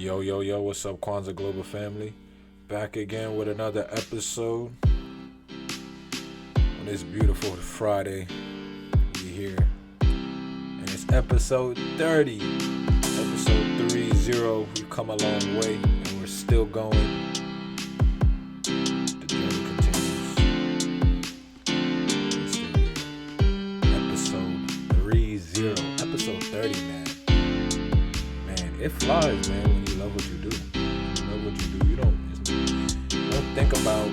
Yo, yo, yo, what's up, Kwanza Global family? Back again with another episode on this beautiful Friday. We here, and it's episode 30. Episode 30. We've come a long way, and we're still going. The journey continues. We're still here. Episode 30. Episode 30, man. It flies, man, when you love what you do. When you love what you do, you don't think about,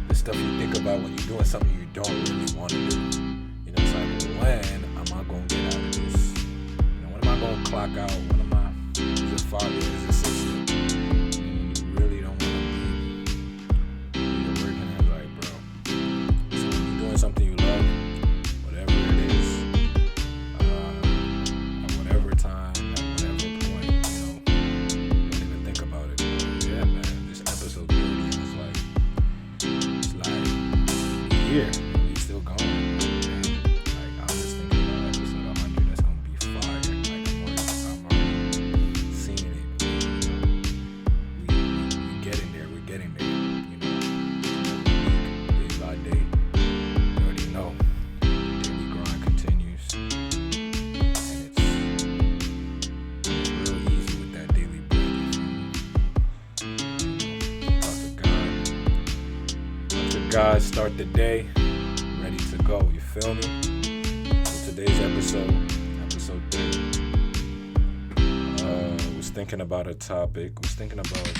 the stuff you think about when you're doing something you don't really want to do. It's like, when am I going to get out of this? When am I going to clock out? When am I, is it 5 years, is it 6 years? You really don't want to be working at, like, bro. So when you're doing something you love, whatever it is, time, at whatever point, don't even think about it. But yeah, man, this episode 30 it's like a year. We still going. Like, I was thinking about episode 100. That's gonna be fire. Like, I'm already seeing it. We getting there. We're getting there. Day by day. You already know. The daily grind continues. Guys, start the day, ready to go, you feel me? So today's episode 30, was thinking about a topic, was thinking about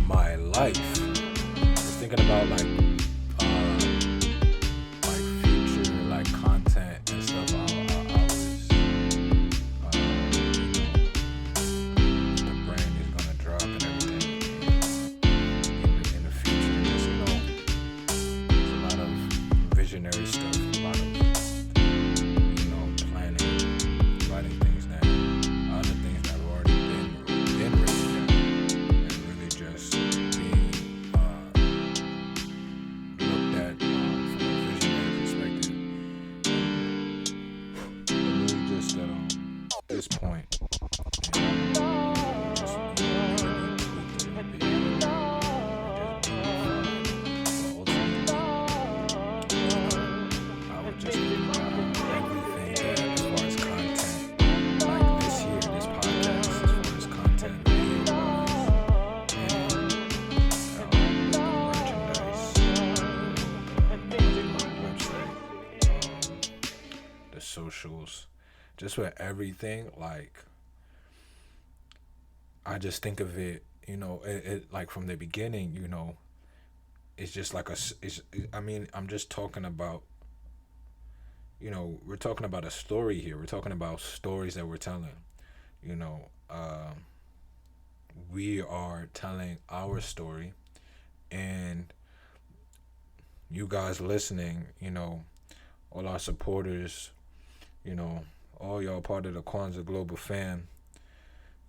my life, was thinking about like future, like content and stuff the brand is gonna drop and everything. Visionary stuff, a lot of planning, writing things down, other things that have already been written down, and really just being looked at from a visionary perspective. And really just at this point, socials, just with everything, like I just think of it, it like from the beginning, it's just like I'm just talking about, we're talking about a story here. We're talking about stories that we're telling, we are telling our story, and you guys listening, all our supporters, all y'all part of the Kwanza Global fam,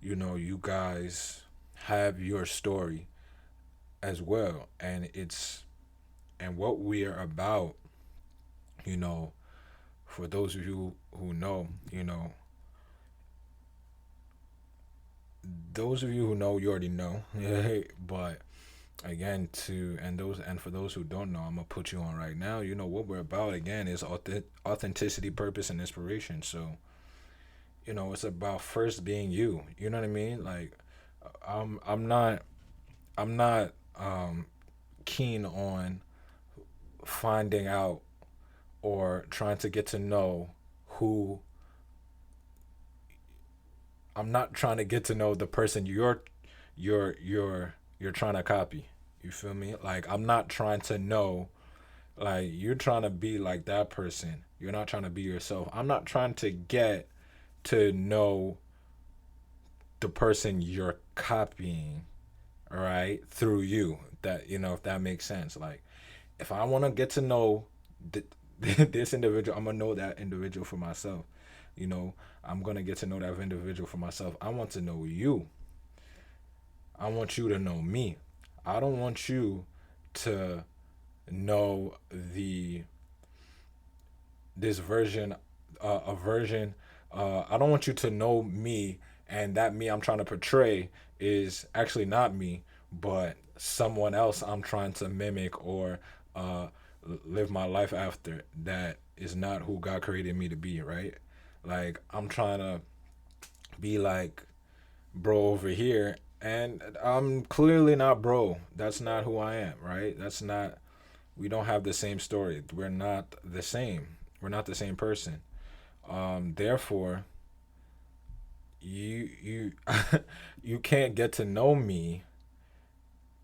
you guys have your story as well. And what we are about, for those of you who know, those of you who know, you already know. But again, for those who don't know, I'm gonna put you on right now. What we're about again is authenticity, purpose, and inspiration. So, it's about first being you. You know what I mean? Like, I'm not keen on finding out or trying to get to know who. I'm not trying to get to know the person you're trying to copy. You feel me? Like, I'm not trying to know, like, you're trying to be like that person. You're not trying to be yourself. I'm not trying to get to know the person you're copying, all right, through you. That, if that makes sense. Like, if I want to get to know this individual, I'm going to know that individual for myself. I'm going to get to know that individual for myself. I want to know you. I want you to know me. I don't want you to know this version, a version. I don't want you to know me, and that me I'm trying to portray is actually not me, but someone else I'm trying to mimic or uh, live my life after. That is not who God created me to be, right? Like I'm trying to be like bro over here, and I'm clearly not bro. That's not who I am, right? That's not. We don't have the same story. We're not the same. We're not the same person. Therefore, you you can't get to know me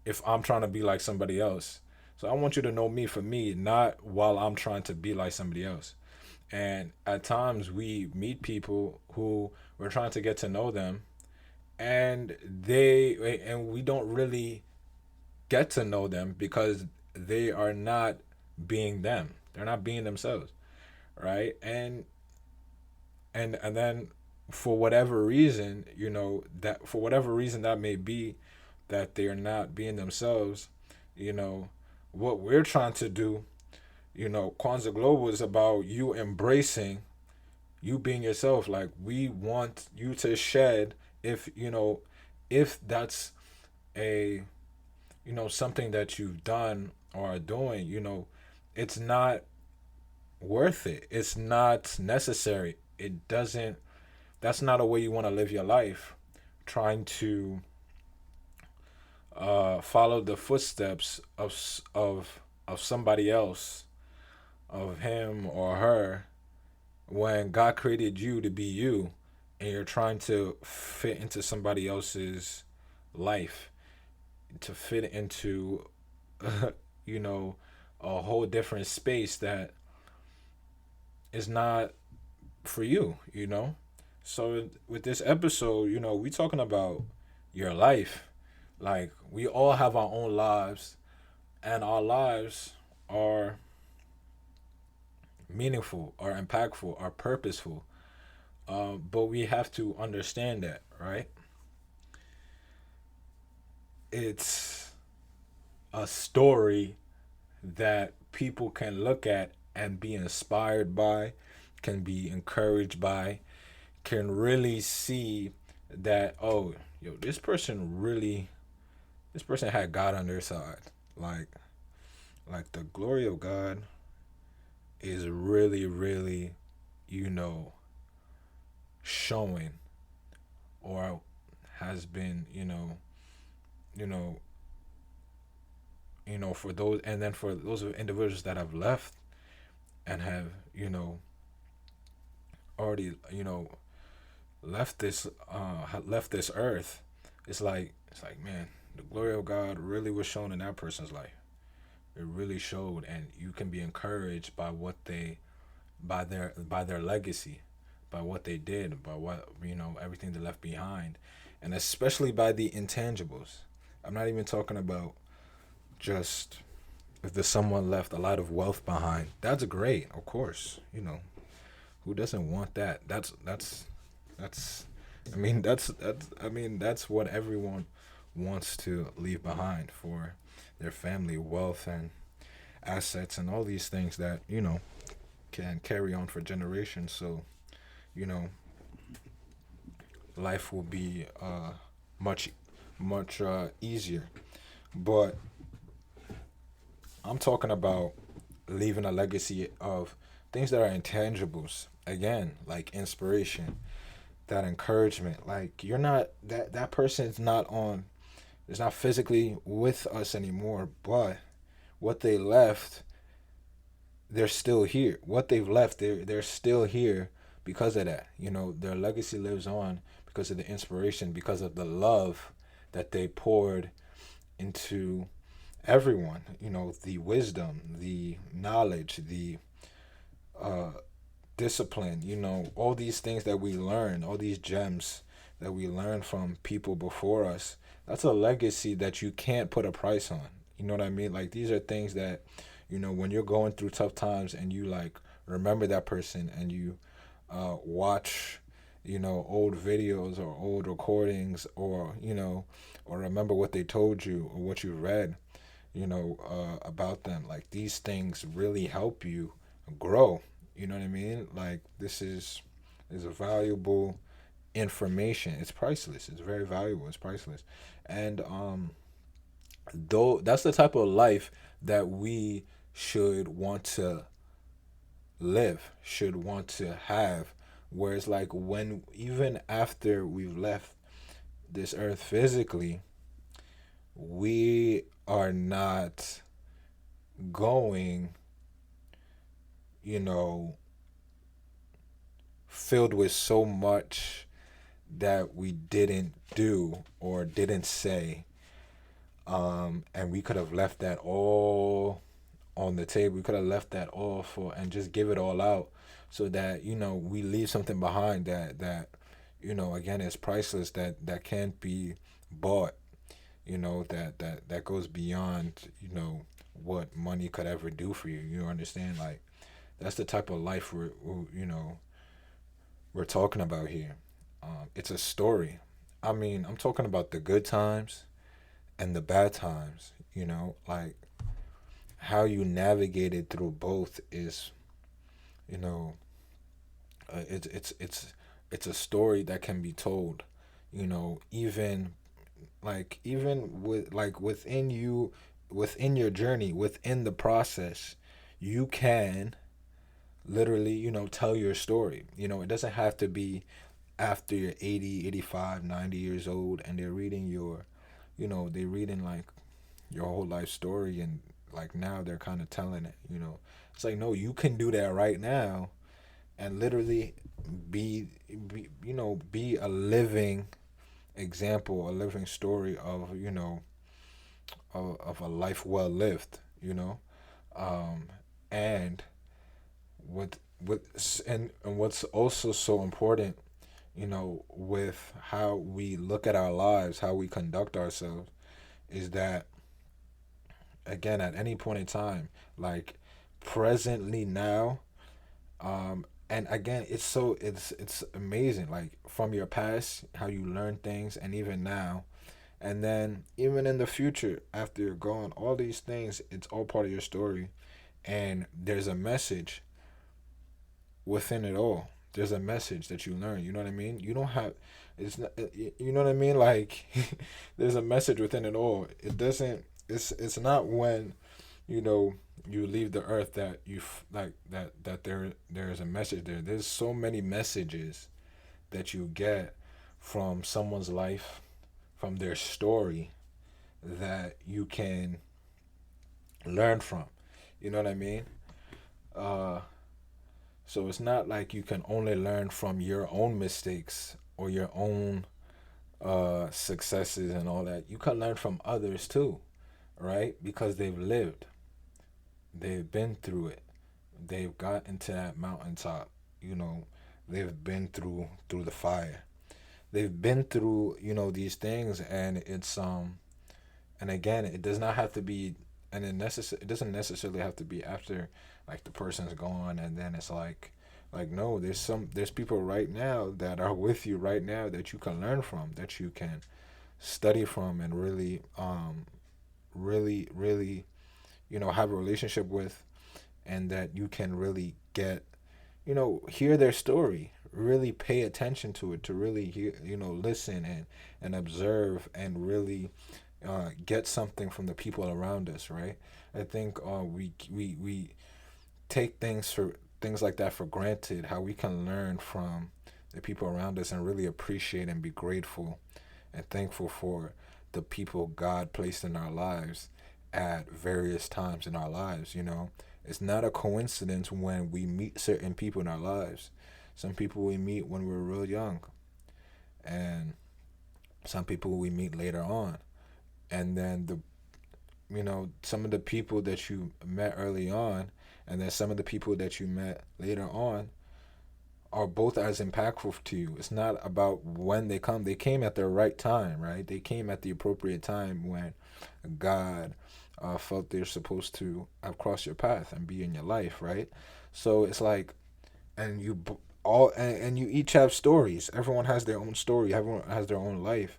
if I'm trying to be like somebody else. So I want you to know me for me, not while I'm trying to be like somebody else. And at times we meet people who we're trying to get to know them, and we don't really get to know them because they are not being them. They're not being themselves, right? And then for whatever reason, that for whatever reason that may be, that they are not being themselves, you know, what we're trying to do, Kwanza Global is about you embracing you being yourself. Like we want you to shed, if if that's a something that you've done or are doing, it's not worth it. It's not necessary. It doesn't. That's not a way you want to live your life. Trying to follow the footsteps of somebody else, of him or her, when God created you to be you, and you're trying to fit into somebody else's life, to fit into you know a whole different space that is not for you. So with this episode, we talking about your life. Like we all have our own lives, and our lives are meaningful, are impactful, are purposeful. But we have to understand that, right? It's a story that people can look at and be inspired by, can be encouraged by, can really see that, oh, yo, this person had God on their side. Like the glory of God is really, really, you know, showing, or has been, you know, for those, and then for those individuals that have left and have, already, left this earth. It's like, man, the glory of God really was shown in that person's life. It really showed, and you can be encouraged by by their legacy, by what they did, by what everything they left behind, and especially by the intangibles. I'm not even talking about just if there's someone left a lot of wealth behind. That's great, of course. Who doesn't want that? That's that's what everyone wants to leave behind for their family, wealth and assets and all these things that, can carry on for generations. So, you know, life will be much much easier. But I'm talking about leaving a legacy of things that are intangibles. Again, like inspiration, that encouragement. Like you're not that person's not on is not physically with us anymore, but what they left, they're still here. What they've left, they're still here because of that. Their legacy lives on because of the inspiration, because of the love that they poured into everyone. The wisdom, the knowledge, the uh, discipline. All these things that we learn, all these gems that we learn from people before us. That's a legacy that you can't put a price on. You know what I mean? Like these are things that, when you're going through tough times and you like remember that person and you watch, old videos or old recordings, or or remember what they told you or what you read, about them. Like these things really help you grow. You know what I mean? Like this is a valuable information. It's priceless. It's very valuable. It's priceless. And though that's the type of life that we should want to live, should want to have. Whereas like when even after we've left this earth physically, we are not going, you know, filled with so much that we didn't do or didn't say. And we could have left that all on the table. We could have left that all for and just give it all out so that, we leave something behind that, again, is priceless, that can't be bought, that goes beyond, what money could ever do for you. You understand? Like that's the type of life we're talking about here. It's a story. I mean, I'm talking about the good times and the bad times. Like how you navigated through both is, you know, it's a story that can be told. Even even with like within you, within your journey, within the process, you can literally, tell your story. It doesn't have to be after you're 80, 85, 90 years old and they're reading they're reading like your whole life story, and like now they're kind of telling it. It's like, no, you can do that right now and literally be a living example, a living story of, of a life well lived, um and and what's also so important, with how we look at our lives, how we conduct ourselves, is that again, at any point in time, like presently now, and again, it's amazing, like from your past, how you learn things, and even now, and then even in the future after you're gone, all these things, it's all part of your story, and there's a message within it all. There's a message that you learn. You know what I mean? You don't have. It's not. You know what I mean? Like, there's a message within it all. It doesn't. It's not when, you know, you leave the earth that like that there is a message there. There's so many messages that you get from someone's life, from their story, that you can learn from. You know what I mean? Uh, So it's not like you can only learn from your own mistakes or your own successes and all that. You can learn from others too, right? Because they've lived, they've been through it, they've got into that mountaintop. You know, they've been through the fire. They've been through, these things, and and again, it does not have to be, and it doesn't necessarily have to be after like the person's gone, and then it's like no, there's people right now that are with you right now that you can learn from, that you can study from, and really really have a relationship with, and that you can really get, hear their story, really pay attention to it, to really hear, listen and observe, and really get something from the people around us, right? I think we take things like that for granted. How we can learn from the people around us and really appreciate and be grateful and thankful for the people God placed in our lives at various times in our lives. It's not a coincidence when we meet certain people in our lives. Some people we meet when we're real young, and some people we meet later on. And then some of the people that you met early on, and then some of the people that you met later on, are both as impactful to you. It's not about when they come. They came at the right time, right? They came at the appropriate time when God felt they're supposed to have crossed your path and be in your life, right? So it's like, and and you each have stories. Everyone has their own story. Everyone has their own life,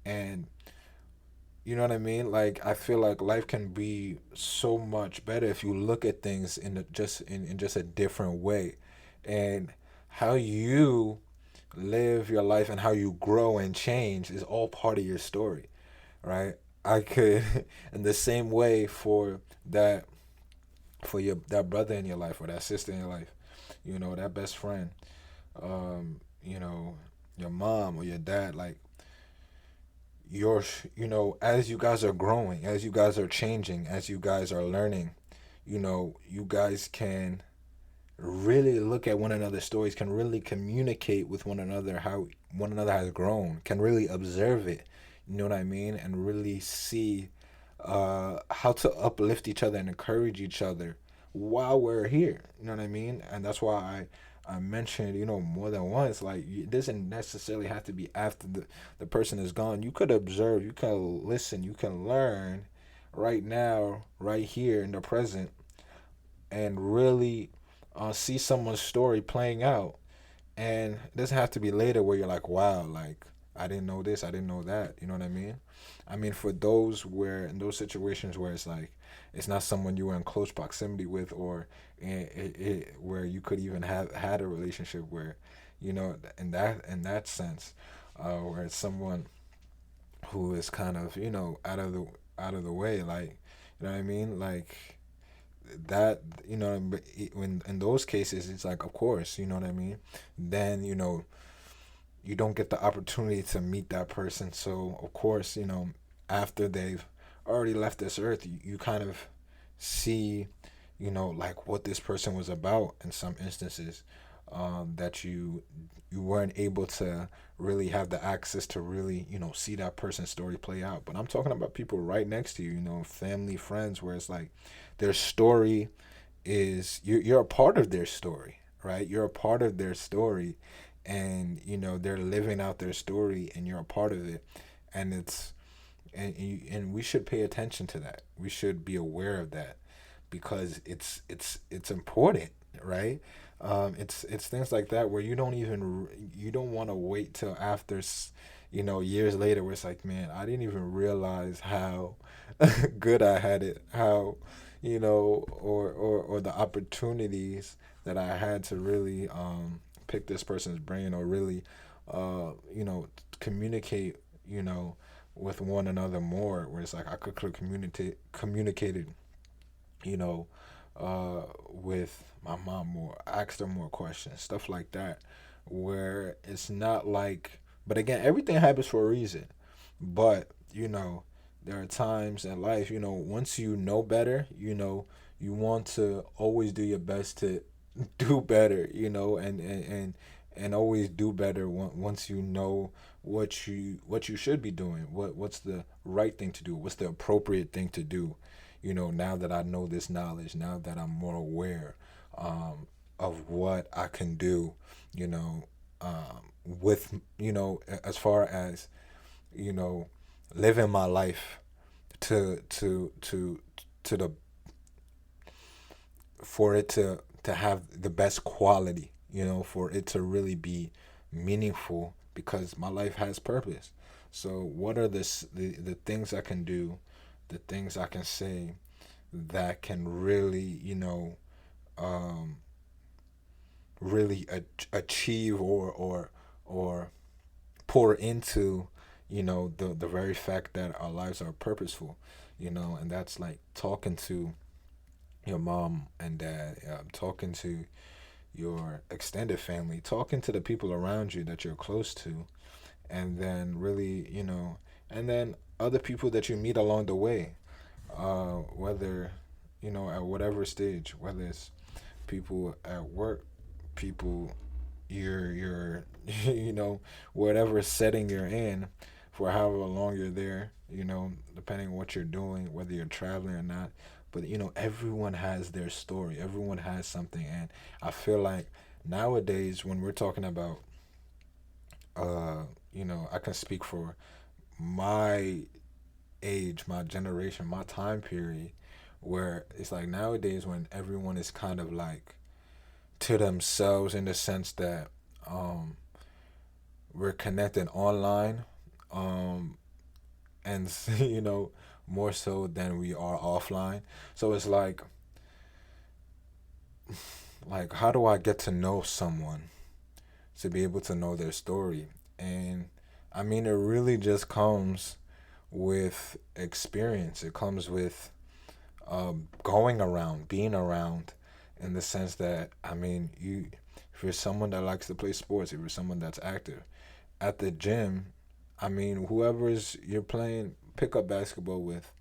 and You know what I mean? Like I feel like life can be so much better if you look at things in just a different way. And how you live your life and how you grow and change is all part of your story, right? I could in the same way that for your that brother in your life or that sister in your life, that best friend, you know, your mom or your dad, like your as you guys are growing, as you guys are changing, as you guys are learning, you guys can really look at one another's stories, can really communicate with one another how one another has grown, can really observe it, you know what I mean, and really see how to uplift each other and encourage each other while we're here. You know what I mean? And that's why I mentioned, more than once, like it doesn't necessarily have to be after the person is gone. You could observe, you can listen, you can learn right now, right here in the present, and really see someone's story playing out. And it doesn't have to be later where you're like, wow, like I didn't know this, I didn't know that. You know what I mean? I mean, for those where in those situations where it's like it's not someone you were in close proximity with, or where you could even have had a relationship where, in that sense, where it's someone who is kind of out of the way, like you know what I mean, like that but when in those cases it's like of course you know what I mean, then you don't get the opportunity to meet that person. So of course, after they've already left this earth, you kind of see, like what this person was about in some instances, that you weren't able to really have the access to really, see that person's story play out. But I'm talking about people right next to you, family, friends, where it's like their story is you're a part of their story, right? You're a part of their story, and they're living out their story, and you're a part of it, and and we should pay attention to that. We should be aware of that because it's important, right? It's things like that where you don't want to wait till after years later where it's like, man, I didn't even realize how good I had it, how or the opportunities that I had to really pick this person's brain or really communicate with one another more, where it's like I could communicated you know with my mom more, asked her more questions, stuff like that, where it's not like, but again, everything happens for a reason. But there are times in life, once you know better, you want to always do your best to do better, and always do better once you know what you should be doing, what's the right thing to do, what's the appropriate thing to do. Now that I know this knowledge, now that I'm more aware of what I can do, you know, with as far as you know, living my life to the for it to have the best quality, for it to really be meaningful, because my life has purpose. So what are the things I can do, the things I can say that can really, um, really achieve or pour into, the very fact that our lives are purposeful, and that's like talking to your mom and dad, talking to your extended family, talking to the people around you that you're close to, and then really, and then other people that you meet along the way, whether, at whatever stage, whether it's people at work, people you're whatever setting you're in, for however long you're there, depending on what you're doing, whether you're traveling or not. But everyone has their story, everyone has something. And I feel like nowadays when we're talking about I can speak for my age, my generation, my time period, where it's like nowadays when everyone is kind of like to themselves, in the sense that um we're connected online, um and you know, more so than we are offline. So it's like how do I get to know someone to be able to know their story? And I mean, it really just comes with experience. It comes with going around, being around, in the sense that I mean, if you're someone that likes to play sports, if you're someone that's active at the gym, I mean, whoever's you're playing pickup basketball with,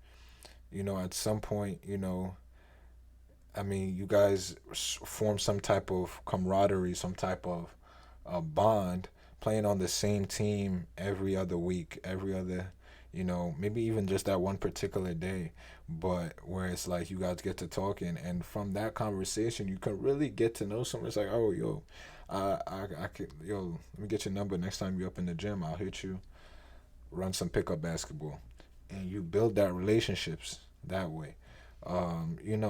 at some point, I mean, you guys form some type of camaraderie, some type of bond, playing on the same team every other week, every other, maybe even just that one particular day, but where it's like you guys get to talking, and from that conversation, you can really get to know someone. It's like, oh, yo, I could, yo, let me get your number next time you're up in the gym. I'll hit you, run some pickup basketball, and you build that relationships that way.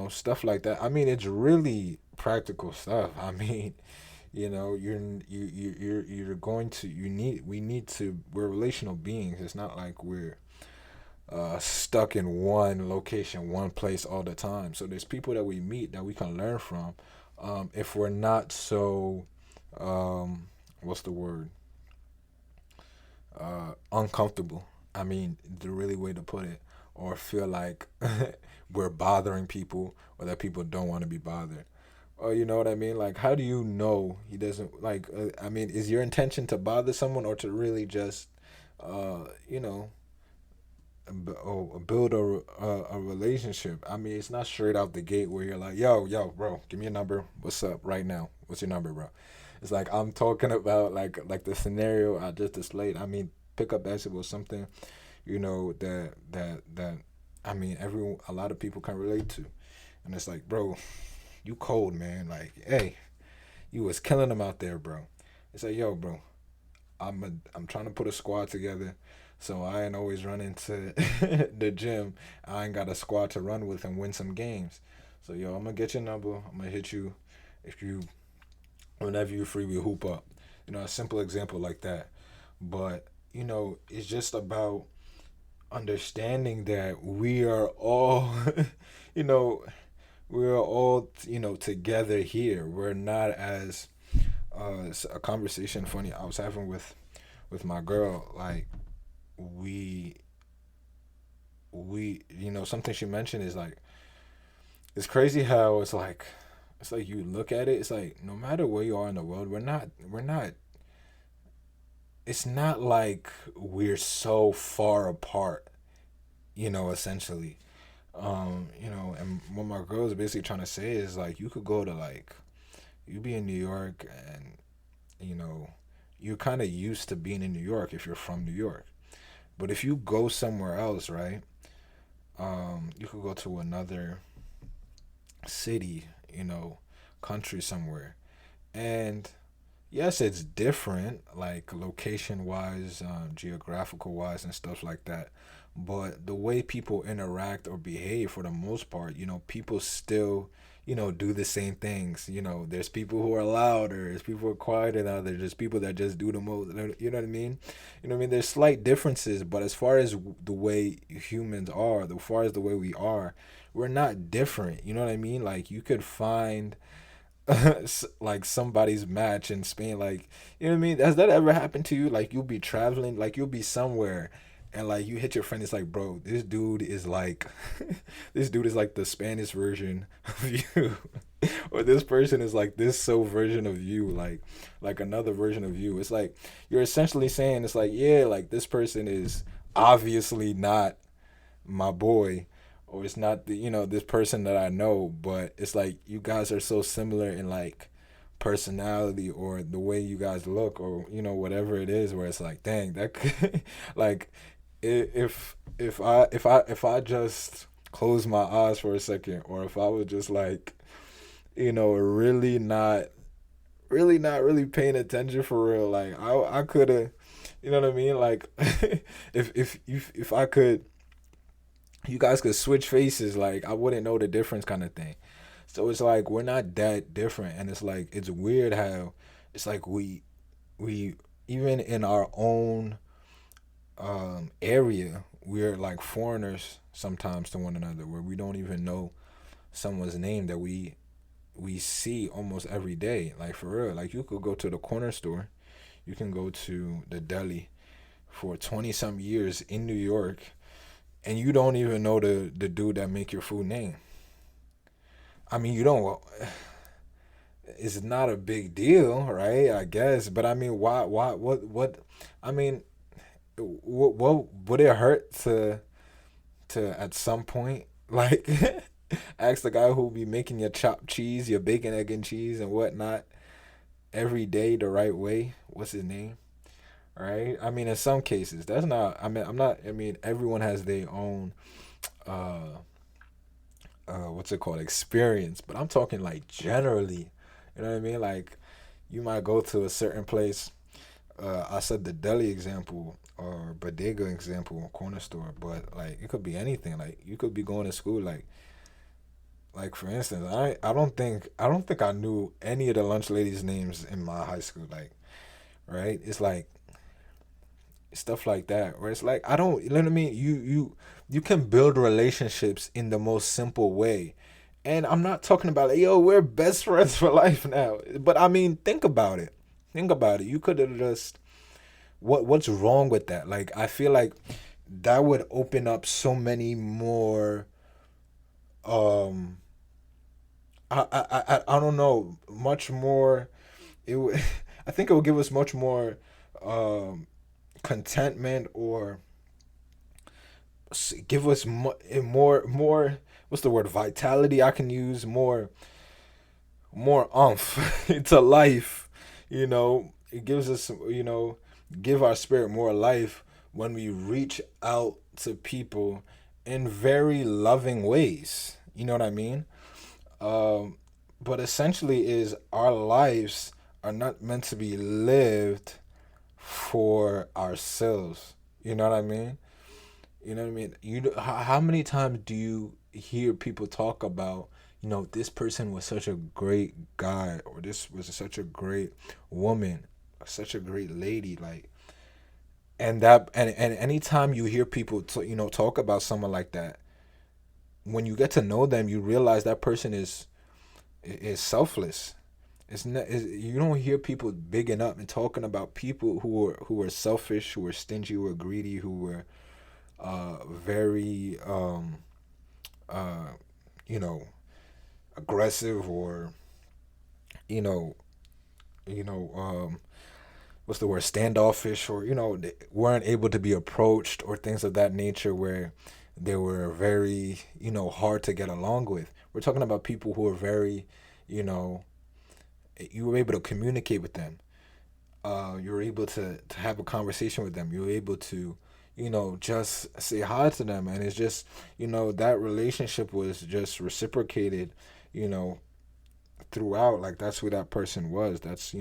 Stuff like that. I mean, it's really practical stuff. I mean, you're going to you need we need to we're relational beings. It's not like we're stuck in one location, one place all the time. So there's people that we meet that we can learn from, if we're not so what's the word, uncomfortable. I mean, the really way to put it, or feel like we're bothering people, or that people don't want to be bothered. Or you know what I mean? Like, how do you know he doesn't like? I mean, is your intention to bother someone, or to really just, uh, you know, build a relationship? I mean, it's not straight out the gate where you're like, yo, bro, give me your number. What's up right now? What's your number, bro? It's like I'm talking about like the scenario I just displayed. I mean, pickup basketball is something, that I mean, a lot of people can relate to, and it's like, bro, you cold, man. Like, hey, you was killing them out there, bro. It's like, yo, bro, I'm trying to put a squad together, so I ain't always running to the gym. I ain't got a squad to run with and win some games. So yo, I'm gonna get your number. I'm gonna hit you if you whenever you're free. We hoop up. A simple example like that. But it's just about understanding that we are all, you know, we're all together here. We're not as it's a conversation funny I was having with my girl. Like we something she mentioned is like it's crazy how it's like you look at it. It's like no matter where you are in the world, we're not. It's not like we're so far apart. Essentially. And what my girl is basically trying to say is like you could go to like you be in New York, and you know you're kind of used to being in New York if you're from New York. But if you go somewhere else, right? You could go to another city, country somewhere, and yes, it's different, like location wise, geographical wise, and stuff like that. But the way people interact or behave, for the most part, people still, do the same things. There's people who are louder, there's people who are quieter than others, there's people that just do the most. You know what I mean? You know what I mean? There's slight differences, but as far as the way humans are, as far as the way we are, we're not different. You know what I mean? Like you could find like somebody's match in Spain. Like, you know what I mean? Has that ever happened to you? Like, you'll be traveling, like, you'll be somewhere, and like, you hit your friend. It's like, bro, this dude is like, this dude is like the Spanish version of you, or this person is like this so version of you, like another version of you. It's like you're essentially saying, it's like, yeah, like this person is obviously not my boy, or it's not this person that I know, but it's like you guys are so similar in like personality or the way you guys look, or whatever it is, where it's like, dang, that could, like if I just close my eyes for a second, or if I was just like really not really paying attention for real, like I could have, you know what I mean, like if I could, you guys could switch faces, like I wouldn't know the difference, kind of thing. So it's like we're not that different, and it's like it's weird how it's like we even in our own area, we're like foreigners sometimes to one another, where we don't even know someone's name that we see almost every day. Like for real, like you could go to the corner store, you can go to the deli for 20 some years in New York, and you don't even know the dude that make your food name. I mean, you don't. It's not a big deal, right? I guess, but I mean, why, what? I mean, what would it hurt to at some point like ask the guy who be making your chopped cheese, your bacon, egg, and cheese and whatnot every day the right way? What's his name? Right? I mean, in some cases, that's not. I mean, I'm not. I mean, everyone has their own uh what's it called, experience, but I'm talking like generally. You know what I mean? Like you might go to a certain place. I said the deli example or bodega example, corner store, but like it could be anything. Like you could be going to school, like for instance, I don't think I knew any of the lunch ladies' names in my high school. Like right, it's like stuff like that where it's like I don't. You know what I mean? You can build relationships in the most simple way. And I'm not talking about like, yo, we're best friends for life now. But I mean, think about it. Think about it. You could have just what's wrong with that? Like I feel like that would open up so many more um I don't know, much more it would I think it would give us much more um contentment, or give us more what's the word, vitality I can use, more umph to life. It gives us, give our spirit more life when we reach out to people in very loving ways. You know what I mean? Um, but essentially, is our lives are not meant to be lived for ourselves. You know what I mean? You know what I mean? How many times do you hear people talk about, this person was such a great guy, or this was such a great woman, such a great lady, like, and anytime you hear people talk about someone like that, when you get to know them, you realize that person is selfless. You don't hear people bigging up and talking about people who are selfish, who are stingy, who are greedy, who were very uh you know aggressive, or you know you know what's the word, standoffish, or they weren't able to be approached, or things of that nature, where they were very hard to get along with. We're talking about people who are very, you know you were able to communicate with them. You were able to have a conversation with them. You were able to, just say hi to them, and it's just, that relationship was just reciprocated, you know, throughout. Like that's who that person was. That's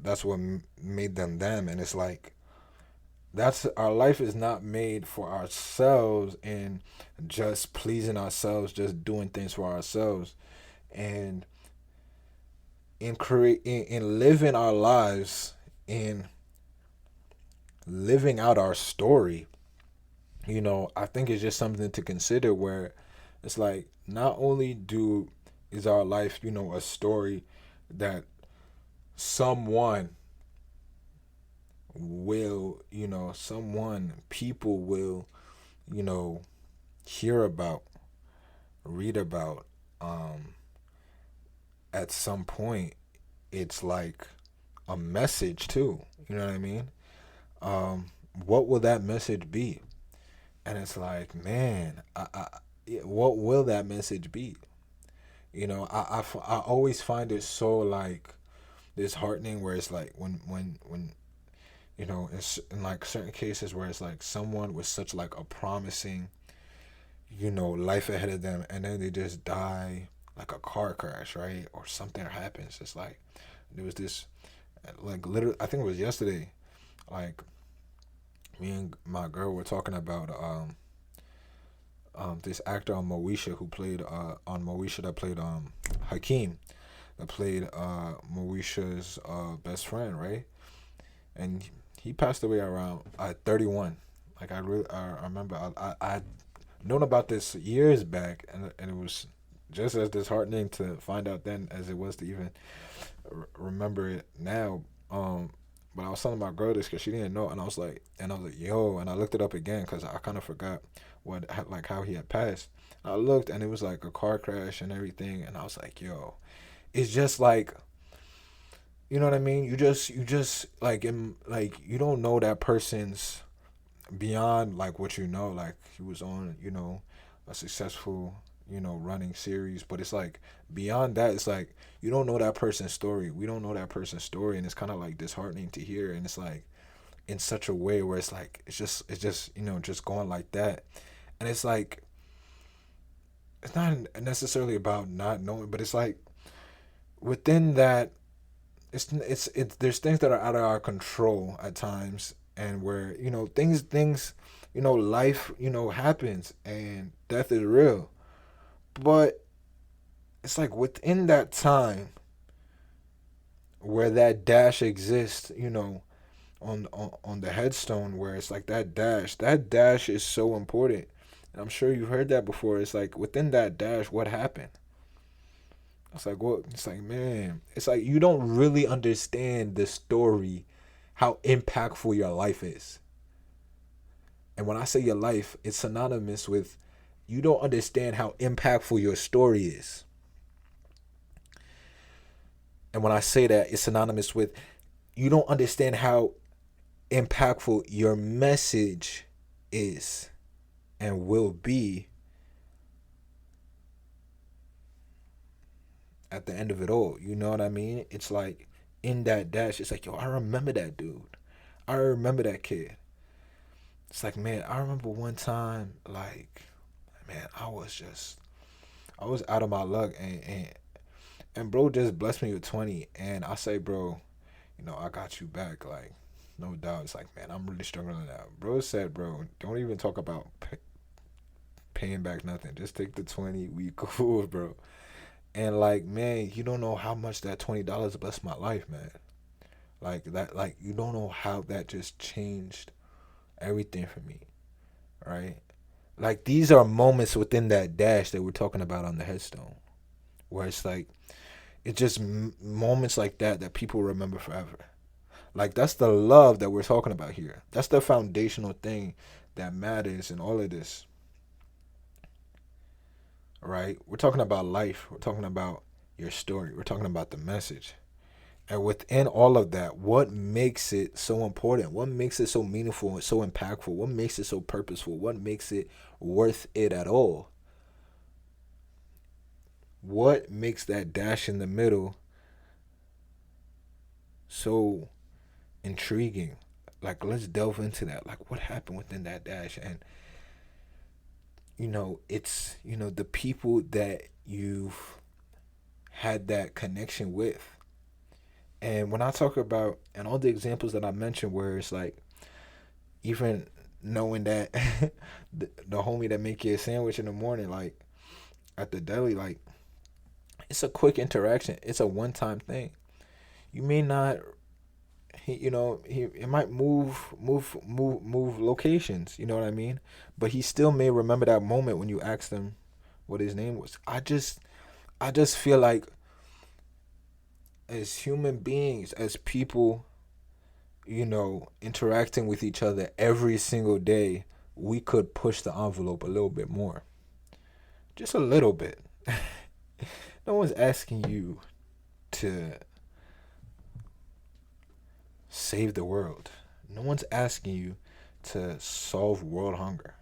that's what made them them, and it's like that's our life is not made for ourselves and just pleasing ourselves, just doing things for ourselves, and in living our lives, in living out our story. I think it's just something to consider, where it's like not only do is our life, a story that someone people will, you know, hear about, read about, um, at some point. It's like a message too. You know what I mean? What will that message be? And it's like, man, what will that message be? I always find it so like disheartening, where it's like when in like certain cases where it's like someone with such like a promising, life ahead of them, and then they just die like a car crash, right? Or something happens. It's like there was this, like literally, I think it was yesterday. Like me and my girl were talking about this actor on Moesha, who played on Moesha, that played Hakeem, that played Moesha's best friend, right? And he passed away around 31. Like I remember I known about this years back, and it was just as disheartening to find out then as it was to even remember it now. But I was telling my girl this because she didn't know, and I was like, yo, and I looked it up again because I kind of forgot like how he had passed. I looked, and it was like a car crash and everything, and I was like, yo, it's just like, you know what I mean? You just like you don't know that person's beyond like what you know. Like he was on, a successful, running series, but it's like beyond that, it's like you don't know that person's story. We don't know that person's story, and it's kind of like disheartening to hear. And it's like in such a way where it's like it's just just going like that, and it's like it's not necessarily about not knowing, but it's like within that it's there's things that are out of our control at times, and where things life happens, and death is real, but it's like within that time where that dash exists, on the headstone, where it's like that dash is so important, and I'm sure you've heard that before. It's like within that dash, what happened? It's like what? It's like, man, it's like you don't really understand the story, how impactful your life is. And when I say your life, it's synonymous with you don't understand how impactful your story is. And when I say that, it's synonymous with you don't understand how impactful your message is and will be at the end of it all. You know what I mean? It's like in that dash, it's like, yo, I remember that dude. I remember that kid. It's like, man, I remember one time, like, man, I was out of my luck, and bro just blessed me with 20, and I say, bro, I got you back, like, no doubt. It's like, man, I'm really struggling now. Bro said, bro, don't even talk about paying back nothing. Just take the 20. We cool, bro. And like, man, you don't know how much that $20 blessed my life, man. Like that, like you don't know how that just changed everything for me, right? Like these are moments within that dash that we're talking about on the headstone, where it's like it's just moments like that that people remember forever. Like that's the love that we're talking about here. That's the foundational thing that matters in all of this, right? We're talking about life. We're talking about your story. We're talking about the message. And within all of that, what makes it so important? What makes it so meaningful and so impactful? What makes it so purposeful? What makes it worth it at all? What makes that dash in the middle so intriguing? Like, let's delve into that. Like, what happened within that dash? And, it's, the people that you've had that connection with. And when I talk about, and all the examples that I mentioned, where it's like, even knowing that the homie that make you a sandwich in the morning, like at the deli, like it's a quick interaction. It's a one time thing. You may not, he it might move locations. You know what I mean? But he still may remember that moment when you asked him what his name was. I just feel like as human beings, as people, interacting with each other every single day, we could push the envelope a little bit more. Just a little bit. No one's asking you to save the world. No one's asking you to solve world hunger.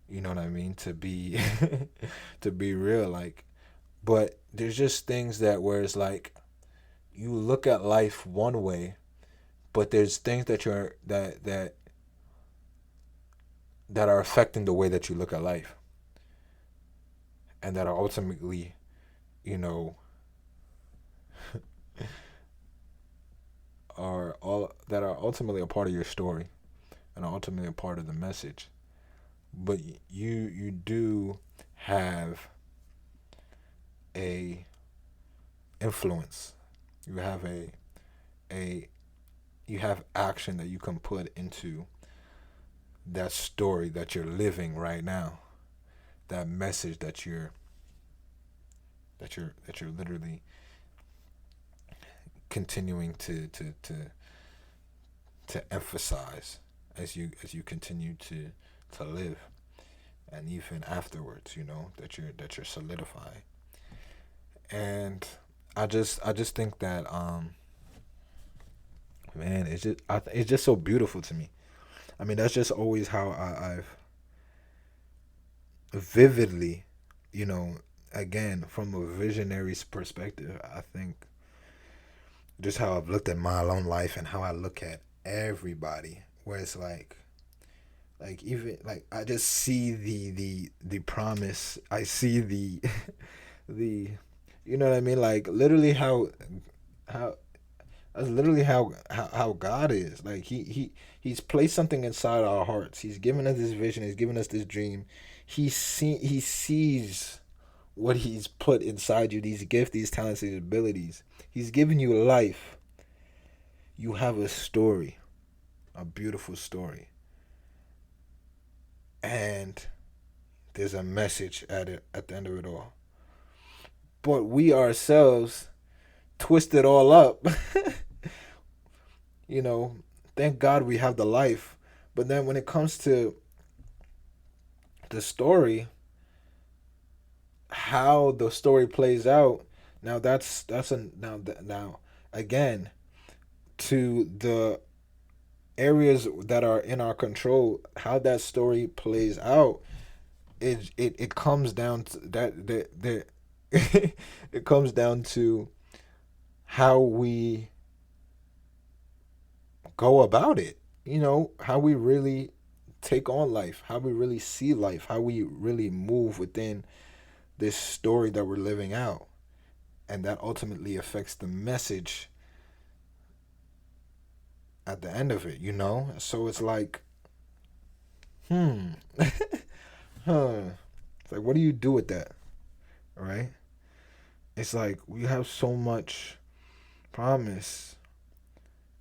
You know what I mean? To be to be real, like, but there's just things that where it's like you look at life one way, but there's things that are affecting the way that you look at life, and that are ultimately, you know, are all that are ultimately a part of your story and are ultimately a part of the message. But you do have a influence. You have a you have action that you can put into that story that you're living right now, that message that you're literally continuing to emphasize as you continue to live, and even afterwards, that you're solidifying. And I just think that man, it's just so beautiful to me. I mean, that's just always how I've vividly, you know, again, from a visionary's perspective, I think just how I've looked at my own life and how I look at everybody, where it's like even like I just see the promise. I see the the you know what I mean? Like literally how that's literally how God is. Like he's placed something inside our hearts. He's given us this vision. He's given us this dream. He sees what he's put inside you. These gifts, these talents, these abilities. He's given you life. You have a story, a beautiful story, and there's a message at the end of it all. But we ourselves twist it all up. you know, Thank God we have the life. But then when it comes to the story, how the story plays out, now that's a now again to the areas that are in our control, how that story plays out, it comes down to that it comes down to how we go about it. How we really take on life, how we really see life, how we really move within this story that we're living out. And that ultimately affects the message at the end of it. So it's like, hmm, huh. It's like, what do you do with that? Right? It's like we have so much promise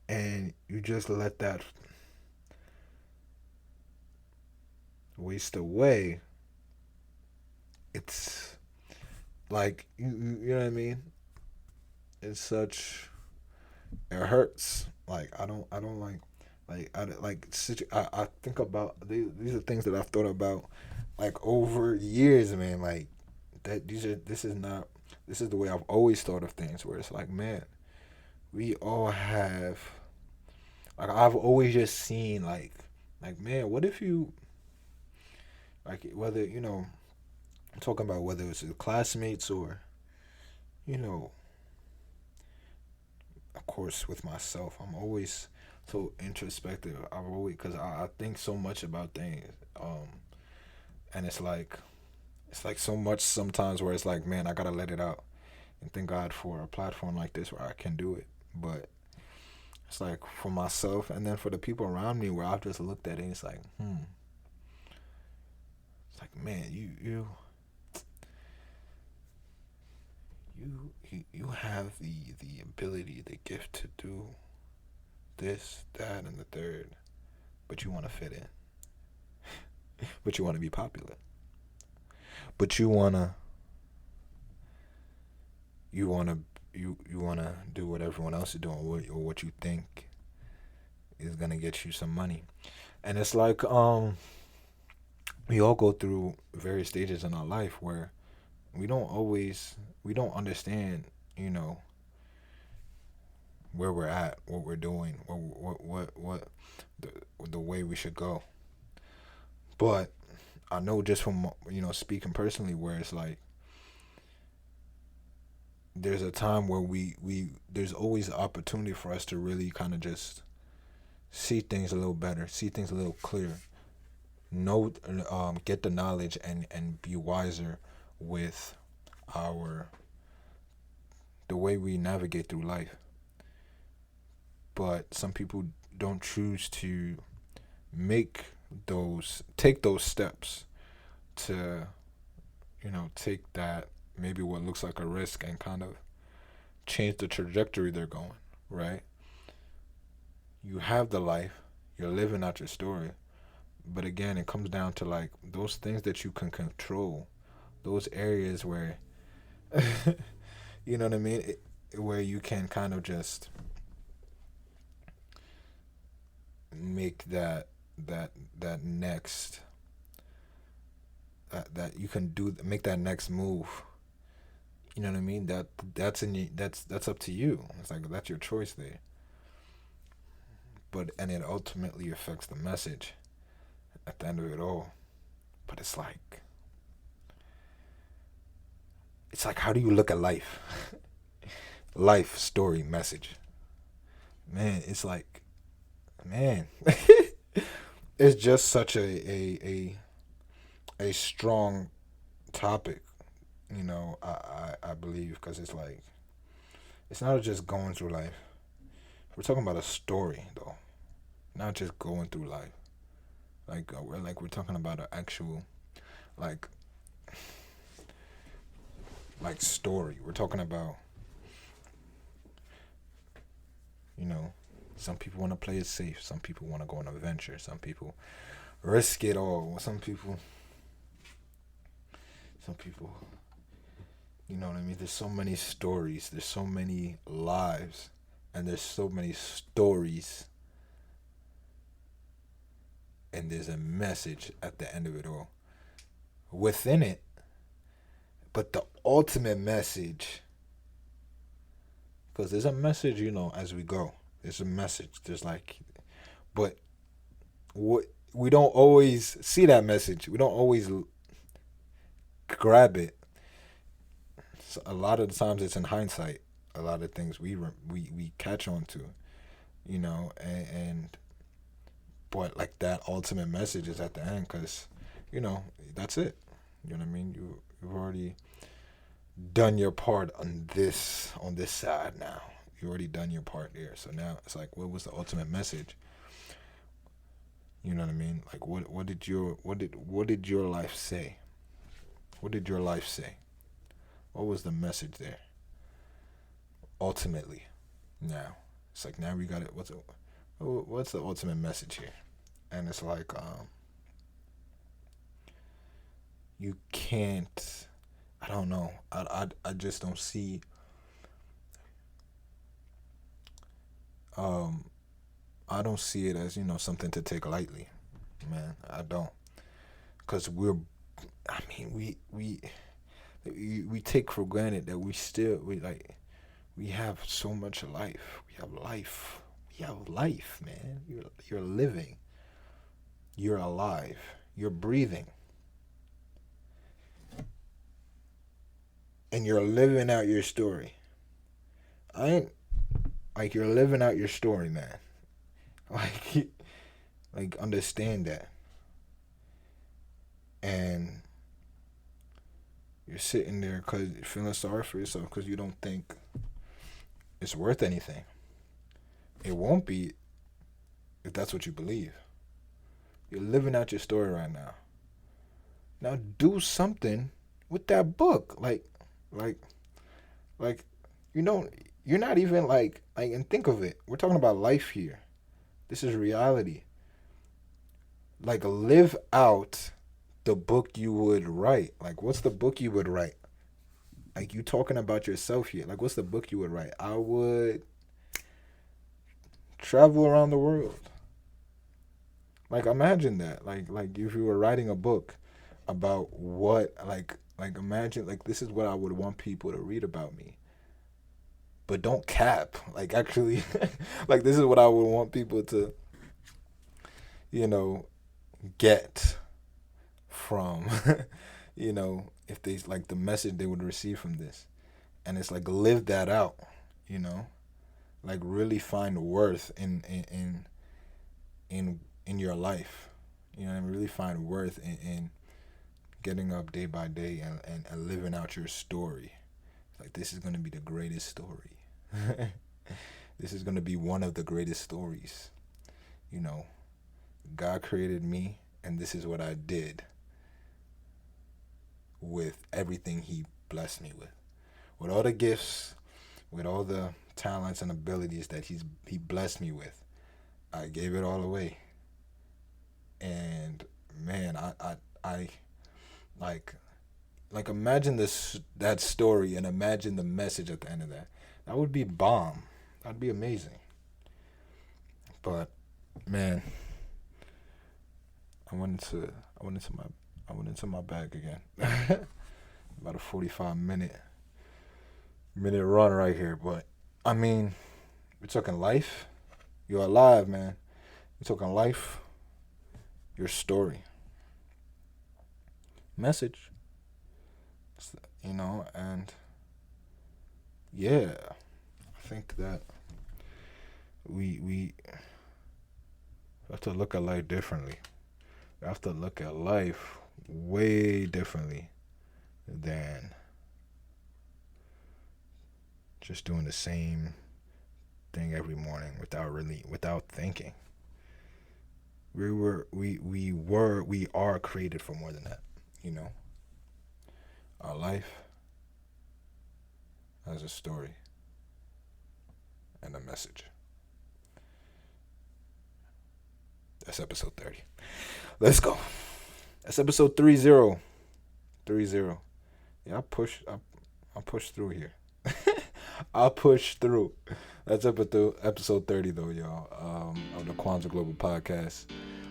and you just let that waste away. It's like you know what I mean? It's such it hurts. Like I don't like I think about these are things that I've thought about like over years, man. Like that this is the way I've always thought of things, where it's like, man, we all have like I've always just seen like man, what if you like whether I'm talking about whether it's your classmates or you know of course with myself. I'm always so introspective. I've always because I think so much about things, and it's like so much sometimes where it's like, man, I gotta let it out, and thank God for a platform like this where I can do it. But it's like for myself, and then for the people around me, where I've just looked at it, and it's like, it's like, man, you have the ability, the gift to do this, that, and the third, but you want to fit in, but you want to be popular, but you wanna you wanna do what everyone else is doing, or what you think is gonna get you some money. And it's like we all go through various stages in our life where we don't understand, you know, where we're at, what we're doing, what the the way we should go. But I know just from speaking personally, where it's like there's a time where we there's always an opportunity for us to really kind of just see things a little better, see things a little clearer, know get the knowledge and be wiser with our the way we navigate through life. But some people don't choose to take those steps to take that maybe what looks like a risk and kind of change the trajectory they're going, right? You have the life, you're living out your story, But again, it comes down to like those things that you can control, those areas where, you know what I mean, where you can kind of just make that that next that you can do make that next move. You know what I mean? That's in you, that's up to you. It's like that's your choice there. But and it ultimately affects the message at the end of it all. But it's like how do you look at life? Life story message. Man, it's like man, it's just such a strong topic. I believe because it's like it's not just going through life. We're talking about a story though, not just going through life. We're talking about an actual like story. We're talking about you know some people want to play it safe. Some people want to go on an adventure. Some people risk it all. Some people you know what I mean. There's so many stories. There's so many lives, and there's so many stories, and there's a message at the end of it all within it. But the ultimate message, because there's a message, as we go. There's a message. There's like, but what we don't always see that message. We don't always grab it. So a lot of the times, it's in hindsight. A lot of things we catch on to, and but like that ultimate message is at the end, because that's it. You know what I mean? You've already done your part on this side now. You already done your part there. So now it's like, what was the ultimate message? You know what I mean? Like, what did your life say? What did your life say? What was the message there? Ultimately, now it's like now we got it. What's the ultimate message here? And it's like you can't. I don't know. I just don't see. Um, I don't see it as something to take lightly, man. I don't, cause I mean, we take for granted that we have so much life. We have life. We have life, man. You're living. You're alive. You're breathing, and you're living out your story. I ain't like you're living out your story, man. Like, understand that, and you're sitting there because you're feeling sorry for yourself because you don't think it's worth anything. It won't be if that's what you believe. You're living out your story right now. Now do something with that book. Like, like, you don't. You're not even and think of it. We're talking about life here. This is reality. Like, live out the book you would write. Like, what's the book you would write? Like, you talking about yourself here. Like, what's the book you would write? I would travel around the world. Like, imagine that. Like if you were writing a book about what, imagine, like, this is what I would want people to read about me. But don't cap. Like, actually, like, this is what I would want people to, you know, get from, if they, like, the message they would receive from this. And it's like, live that out, you know? Like, really find worth in your life. You know what I mean? Really find worth in getting up day by day and living out your story. Like, this is going to be the greatest story. This is going to be one of the greatest stories. You know, God created me, and this is what I did with everything He blessed me with. With all the gifts, with all the talents and abilities that He blessed me with. I gave it all away. And man, I like imagine this that story and imagine the message at the end of that. That would be bomb. That'd be amazing. But man, I went into I went into my I went into my bag again. About a 45 minute run right here, but I mean, we're talking life. You're alive, man. We're talking life. Your story, message. And yeah, I think that we have to look at life differently. We have to look at life way differently than just doing the same thing every morning without thinking. We are created for more than that. You know, our life has a story and a message. That's episode 30. Let's go. That's episode 30. 30. Yeah, I push through here. I'll push through. That's episode 30 though, y'all. Of the Kwanza Global podcast.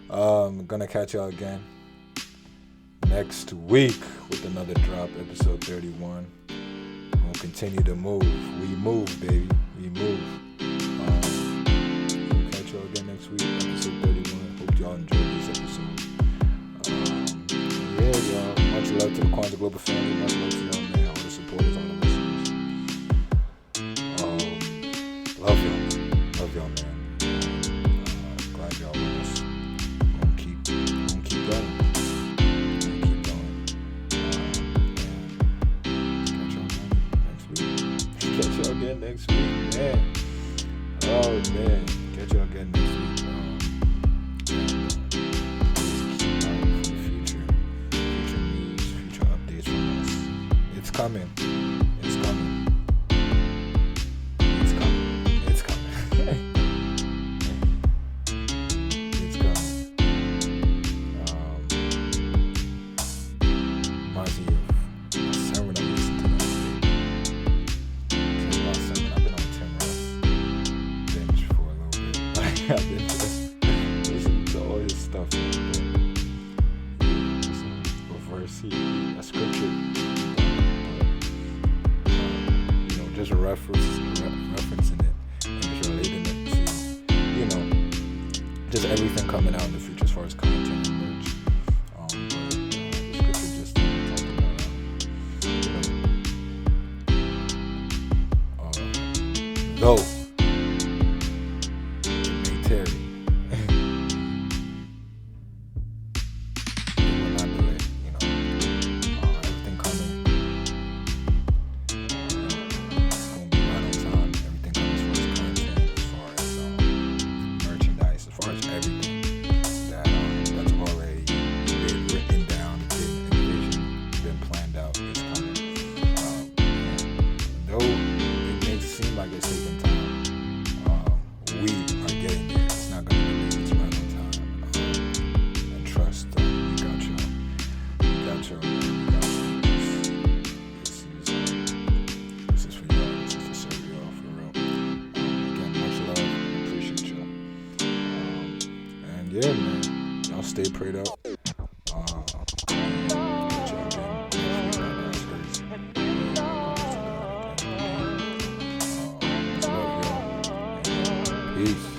Gonna catch y'all again next week with another drop, episode 31. We'll continue to move. We move, baby. We move. We'll catch y'all again next week, episode 31. Hope y'all enjoyed this episode. Yeah, y'all. Much love to the Kwanza Global family. Much love to y'all, man. All the supporters, all the listeners. Love y'all. Love y'all, man. Glad y'all with us. Gonna keep going. Keep going. Catch y'all again next week, man. Oh man, catch y'all again next week. Keep out for the future news, future updates from us. It's coming. It's coming. It's coming. It's coming. It's coming. Reminds me of a sermon I listened to last night. I've been on Tim Ross binge for a little bit. I've been just listening to all his stuff. But it's a verse, a scripture. Just referencing it and just relating it to, just everything coming out in the future as far as content and merch. But the scripture just talking about, though it may tarry, it will not delay. Everything coming. Yeah, man. Y'all stay prayed up. Peace.